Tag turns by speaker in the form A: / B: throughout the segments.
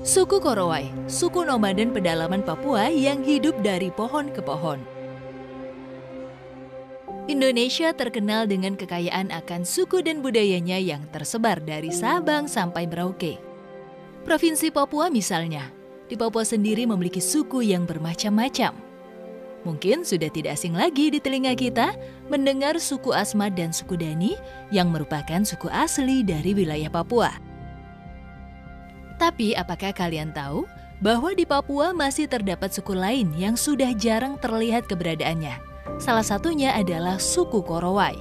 A: Suku Korowai, suku nomaden pedalaman Papua yang hidup dari pohon ke pohon. Indonesia terkenal dengan kekayaan akan suku dan budayanya yang tersebar dari Sabang sampai Merauke. Provinsi Papua misalnya, di Papua sendiri memiliki suku yang bermacam-macam. Mungkin sudah tidak asing lagi di telinga kita mendengar suku Asmat dan suku Dani yang merupakan suku asli dari wilayah Papua. Tapi apakah kalian tahu bahwa di Papua masih terdapat suku lain yang sudah jarang terlihat keberadaannya? Salah satunya adalah suku Korowai.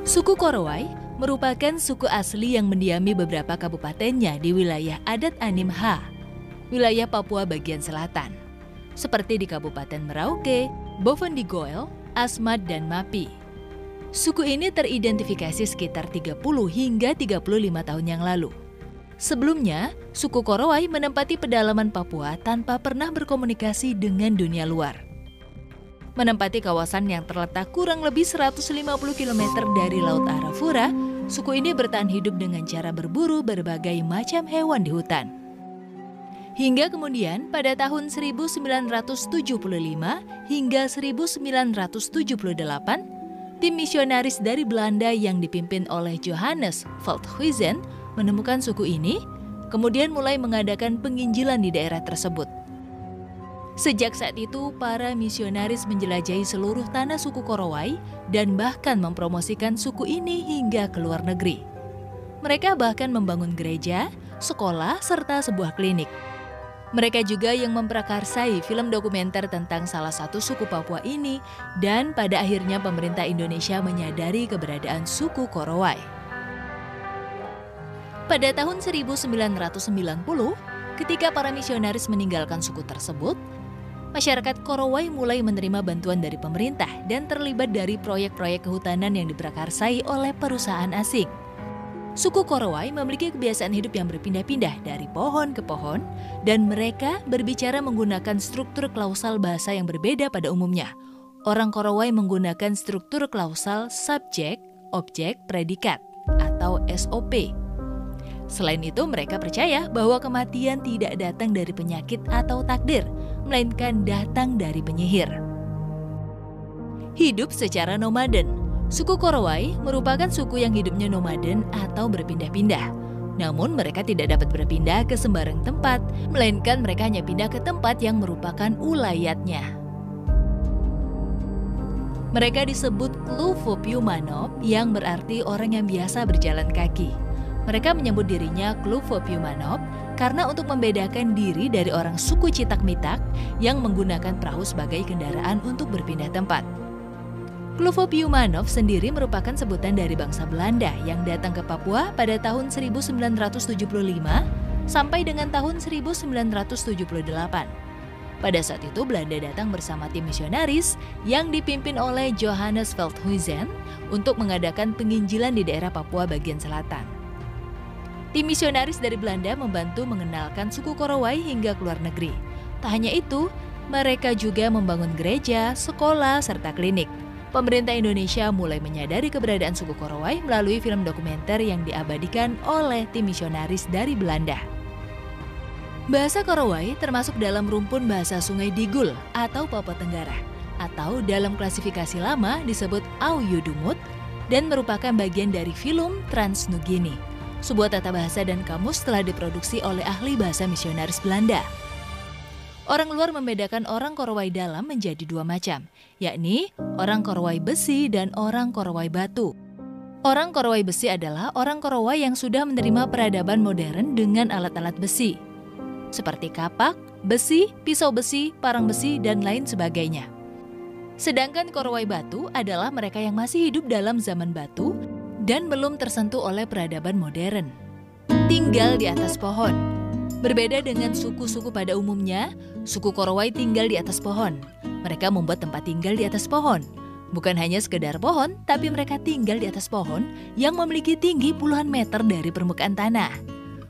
A: Suku Korowai merupakan suku asli yang mendiami beberapa kabupatennya di wilayah adat Animha, wilayah Papua bagian selatan, seperti di Kabupaten Merauke, Bovendigul, Asmat, dan Mapi. Suku ini teridentifikasi sekitar 30 hingga 35 tahun yang lalu. Sebelumnya, suku Korowai menempati pedalaman Papua tanpa pernah berkomunikasi dengan dunia luar. Menempati kawasan yang terletak kurang lebih 150 km dari Laut Arafura, suku ini bertahan hidup dengan cara berburu berbagai macam hewan di hutan. Hingga kemudian pada tahun 1975 hingga 1978, tim misionaris dari Belanda yang dipimpin oleh Johannes Veldhuizen menemukan suku ini, kemudian mulai mengadakan penginjilan di daerah tersebut. Sejak saat itu, para misionaris menjelajahi seluruh tanah suku Korowai dan bahkan mempromosikan suku ini hingga ke luar negeri. Mereka bahkan membangun gereja, sekolah, serta sebuah klinik. Mereka juga yang memprakarsai film dokumenter tentang salah satu suku Papua ini, dan pada akhirnya pemerintah Indonesia menyadari keberadaan suku Korowai. Pada tahun 1990, ketika para misionaris meninggalkan suku tersebut, masyarakat Korowai mulai menerima bantuan dari pemerintah dan terlibat dari proyek-proyek kehutanan yang diprakarsai oleh perusahaan asing. Suku Korowai memiliki kebiasaan hidup yang berpindah-pindah dari pohon ke pohon, dan mereka berbicara menggunakan struktur klausal bahasa yang berbeda pada umumnya. Orang Korowai menggunakan struktur klausal subjek, objek, predikat atau SOP. Selain itu, mereka percaya bahwa kematian tidak datang dari penyakit atau takdir, melainkan datang dari penyihir. Hidup secara nomaden. Suku Korowai merupakan suku yang hidupnya nomaden atau berpindah-pindah. Namun mereka tidak dapat berpindah ke sembarang tempat, melainkan mereka hanya pindah ke tempat yang merupakan ulayatnya. Mereka disebut Klufopiumanop yang berarti orang yang biasa berjalan kaki. Mereka menyebut dirinya Klufopiumanop karena untuk membedakan diri dari orang suku Citak-Mitak yang menggunakan perahu sebagai kendaraan untuk berpindah tempat. Klufopiumanop sendiri merupakan sebutan dari bangsa Belanda yang datang ke Papua pada tahun 1975 sampai dengan tahun 1978. Pada saat itu Belanda datang bersama tim misionaris yang dipimpin oleh Johannes Veldhuizen untuk mengadakan penginjilan di daerah Papua bagian selatan. Tim misionaris dari Belanda membantu mengenalkan suku Korowai hingga ke luar negeri. Tak hanya itu, mereka juga membangun gereja, sekolah, serta klinik. Pemerintah Indonesia mulai menyadari keberadaan suku Korowai melalui film dokumenter yang diabadikan oleh tim misionaris dari Belanda. Bahasa Korowai termasuk dalam rumpun bahasa Sungai Digul atau Papua Tenggara, atau dalam klasifikasi lama disebut Auyudumut, dan merupakan bagian dari Filum Transnugini. Sebuah tata bahasa dan kamus telah diproduksi oleh ahli bahasa misionaris Belanda. Orang luar membedakan orang Korowai dalam menjadi dua macam, yakni orang Korowai besi dan orang Korowai batu. Orang Korowai besi adalah orang Korowai yang sudah menerima peradaban modern dengan alat-alat besi, seperti kapak, besi, pisau besi, parang besi, dan lain sebagainya. Sedangkan Korowai batu adalah mereka yang masih hidup dalam zaman batu dan belum tersentuh oleh peradaban modern. Tinggal di atas pohon. Berbeda dengan suku-suku pada umumnya, suku Korowai tinggal di atas pohon. Mereka membuat tempat tinggal di atas pohon. Bukan hanya sekedar pohon, tapi mereka tinggal di atas pohon yang memiliki tinggi puluhan meter dari permukaan tanah.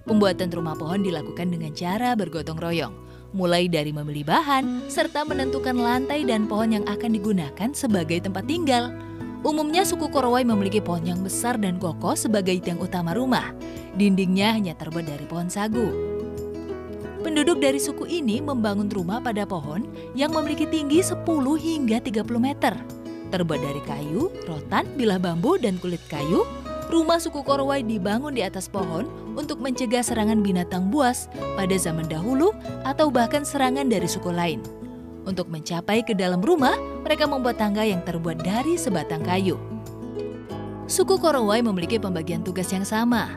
A: Pembuatan rumah pohon dilakukan dengan cara bergotong royong, mulai dari memilih bahan, serta menentukan lantai dan pohon yang akan digunakan sebagai tempat tinggal. Umumnya suku Korowai memiliki pohon yang besar dan kokoh sebagai tiang utama rumah. Dindingnya hanya terbuat dari pohon sagu. Penduduk dari suku ini membangun rumah pada pohon yang memiliki tinggi 10 hingga 30 meter. Terbuat dari kayu, rotan, bilah bambu, dan kulit kayu, rumah suku Korowai dibangun di atas pohon untuk mencegah serangan binatang buas pada zaman dahulu atau bahkan serangan dari suku lain. Untuk mencapai ke dalam rumah, mereka membuat tangga yang terbuat dari sebatang kayu. Suku Korowai memiliki pembagian tugas yang sama.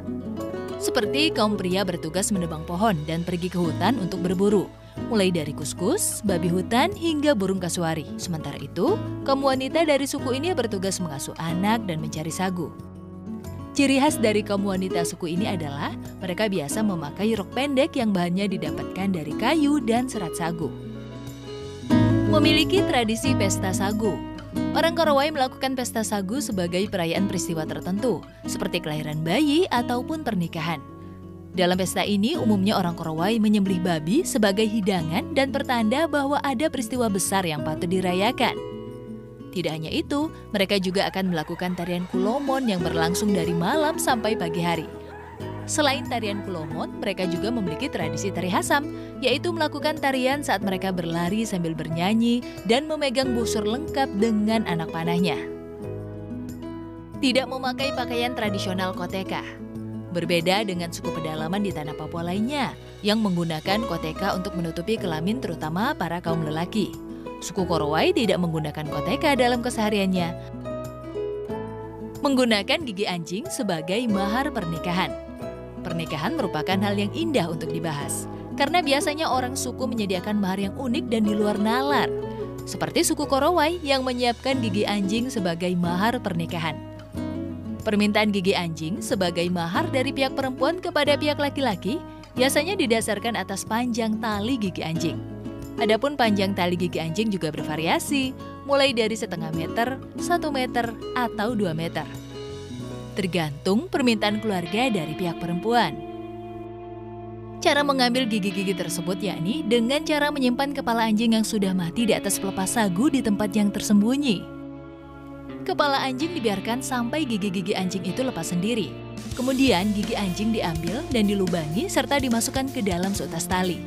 A: Seperti kaum pria bertugas menebang pohon dan pergi ke hutan untuk berburu, mulai dari kuskus, babi hutan, hingga burung kasuari. Sementara itu, kaum wanita dari suku ini bertugas mengasuh anak dan mencari sagu. Ciri khas dari kaum wanita suku ini adalah mereka biasa memakai rok pendek yang bahannya didapatkan dari kayu dan serat sagu. Memiliki tradisi pesta sagu. Orang Korowai melakukan pesta sagu sebagai perayaan peristiwa tertentu, seperti kelahiran bayi ataupun pernikahan. Dalam pesta ini, umumnya orang Korowai menyembelih babi sebagai hidangan dan pertanda bahwa ada peristiwa besar yang patut dirayakan. Tidak hanya itu, mereka juga akan melakukan tarian Kulomon yang berlangsung dari malam sampai pagi hari. Selain tarian Kulomon, mereka juga memiliki tradisi tari hasam, yaitu melakukan tarian saat mereka berlari sambil bernyanyi dan memegang busur lengkap dengan anak panahnya. Tidak memakai pakaian tradisional koteka. Berbeda dengan suku pedalaman di tanah Papua lainnya, yang menggunakan koteka untuk menutupi kelamin terutama para kaum lelaki. Suku Korowai tidak menggunakan koteka dalam kesehariannya. Menggunakan gigi anjing sebagai mahar pernikahan. Pernikahan merupakan hal yang indah untuk dibahas, karena biasanya orang suku menyediakan mahar yang unik dan di luar nalar. Seperti suku Korowai yang menyiapkan gigi anjing sebagai mahar pernikahan. Permintaan gigi anjing sebagai mahar dari pihak perempuan kepada pihak laki-laki biasanya didasarkan atas panjang tali gigi anjing. Adapun panjang tali gigi anjing juga bervariasi, mulai dari setengah meter, 1 meter, atau 2 meter. Tergantung permintaan keluarga dari pihak perempuan. Cara mengambil gigi-gigi tersebut yakni dengan cara menyimpan kepala anjing yang sudah mati di atas pelepas sagu di tempat yang tersembunyi. Kepala anjing dibiarkan sampai gigi-gigi anjing itu lepas sendiri. Kemudian gigi anjing diambil dan dilubangi serta dimasukkan ke dalam seutas tali.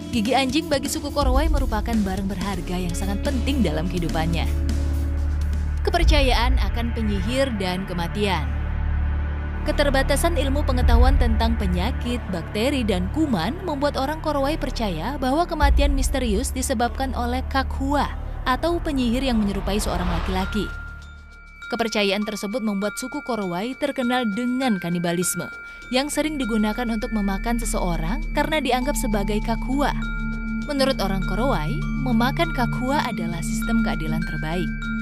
A: Gigi anjing bagi suku Korowai merupakan barang berharga yang sangat penting dalam kehidupannya. Kepercayaan akan penyihir dan kematian. Keterbatasan ilmu pengetahuan tentang penyakit, bakteri, dan kuman membuat orang Korowai percaya bahwa kematian misterius disebabkan oleh kakhua atau penyihir yang menyerupai seorang laki-laki. Kepercayaan tersebut membuat suku Korowai terkenal dengan kanibalisme yang sering digunakan untuk memakan seseorang karena dianggap sebagai kakhua. Menurut orang Korowai, memakan kakhua adalah sistem keadilan terbaik.